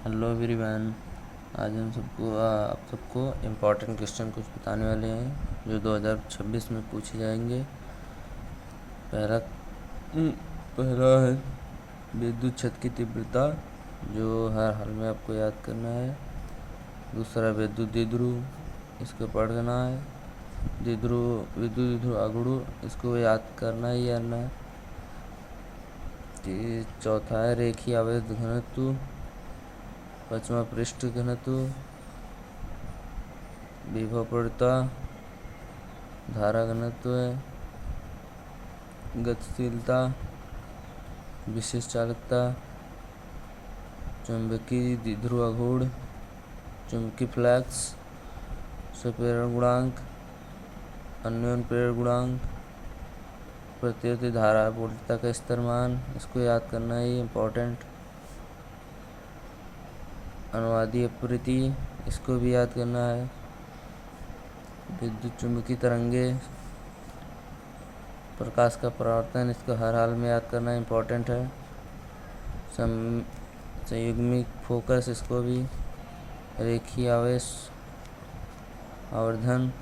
Hello everyone. आज हम आप सबको इम्पोर्टेंट क्वेश्चन कुछ बताने वाले हैं जो 2026 में पूछे जाएंगे। पहला पहला है विद्युत क्षत की तीव्रता, जो हर हाल में आपको याद करना है। दूसरा विद्युत द्विध्रुव, इसको पढ़ना है। विद्युत द्विध्रुव अगुणु, इसको याद करना ही करना है। चौथा है रेखीय आवेश घनत्व। पांचवा पृष्ठ घनत्व, विभव प्रवणता, धारा घनत्व, गतिशीलता, विशेष चालकता, चुंबकीय द्विध्रुव आघूर्ण, चुंबकीय फ्लक्स, प्रेरण गुणांक, अन्योन्य प्रेरण गुणांक, प्रतिरोधी धारा वोल्टता का स्तर मान, इसको याद करना ही इम्पोर्टेंट। अनुवादी अपवृत्ति, इसको भी याद करना है। विद्युत चुंबकीय तरंगे, प्रकाश का परावर्तन, इसको हर हाल में याद करना इम्पोर्टेंट है। संयुग्मिक फोकस, इसको भी। रेखीय आवेश आवर्धन,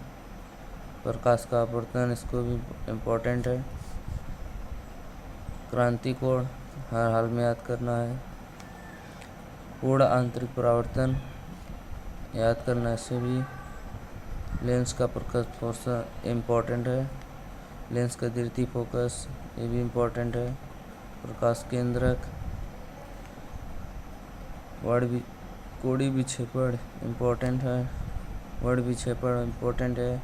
प्रकाश का अपवर्तन, इसको भी इम्पोर्टेंट है। क्रांति कोण हर हाल में याद करना है। पूर्ण आंतरिक परावर्तन याद करना है इसे भी। लेंस का प्रकाश फोर्स इम्पोर्टेंट है। लेंस का द्वितीय फोकस, ये भी इम्पोर्टेंट है। प्रकाश केंद्रक, कोणीय विक्षेपण इम्पोर्टेंट है। वर्ण विक्षेपण इम्पोर्टेंट है।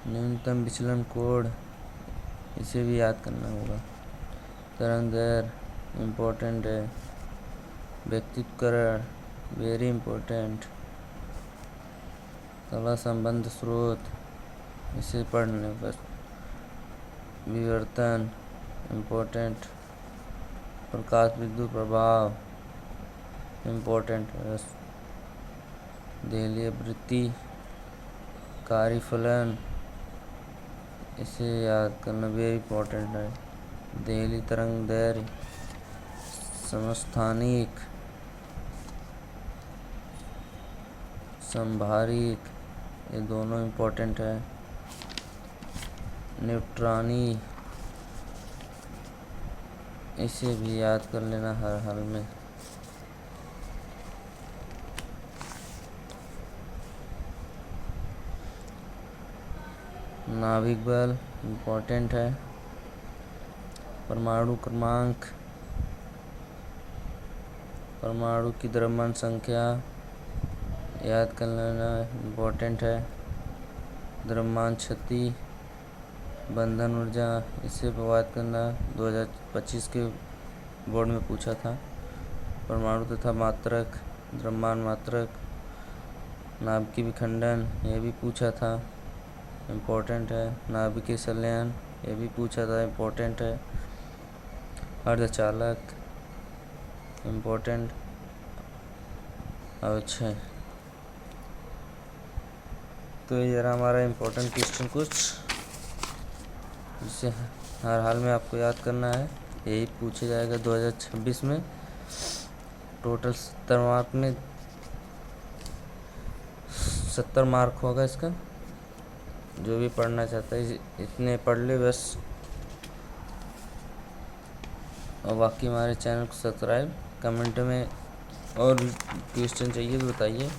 न्यूनतम विचलन कोण, इसे भी याद करना होगा। तरंग दैर्ध्य इम्पोर्टेंट है। व्यक्तित्वकरण वेरी इम्पोर्टेंट। कला संबंध स्रोत, इसे पढ़ने बस। विवर्तन इम्पोर्टेंट। प्रकाश विद्युत प्रभाव इम्पोर्टेंट है। देहलीय वृत्ति, कार्यफलन, इसे याद करना वेरी इम्पोर्टेंट है। देहली तरंग दैर्ध्य, समस्थानिक, संभारिक, ये दोनों इम्पोर्टेंट है। न्यूट्रॉनी, इसे भी याद कर लेना हर हाल में। नाभिक बल इम्पोर्टेंट है। परमाणु क्रमांक, परमाणु की द्रव्यमान संख्या याद कर लेना इम्पोर्टेंट है। द्रव्यमान क्षति, बंधन ऊर्जा, इसे याद करना 2025 के बोर्ड में पूछा था। परमाणु तथा मात्रक, द्रव्यमान मात्रक, नाभिकीय विखंडन, ये भी पूछा था, इम्पोर्टेंट है। नाभिकीय संलयन, ये भी पूछा था, इम्पोर्टेंट है। अर्धचालक इम्पोर्टेंट। अच्छा, तो ये रहा हमारा इम्पोर्टेंट क्वेश्चन कुछ, जिसे हर हाल में आपको याद करना है। यही पूछा जाएगा 2026 में। टोटल 70 मार्क में 70 मार्क होगा इसका। जो भी पढ़ना चाहता है इतने पढ़ ले बस। और बाकी हमारे चैनल को सब्सक्राइब, कमेंट में और क्वेश्चन चाहिए तो बताइए।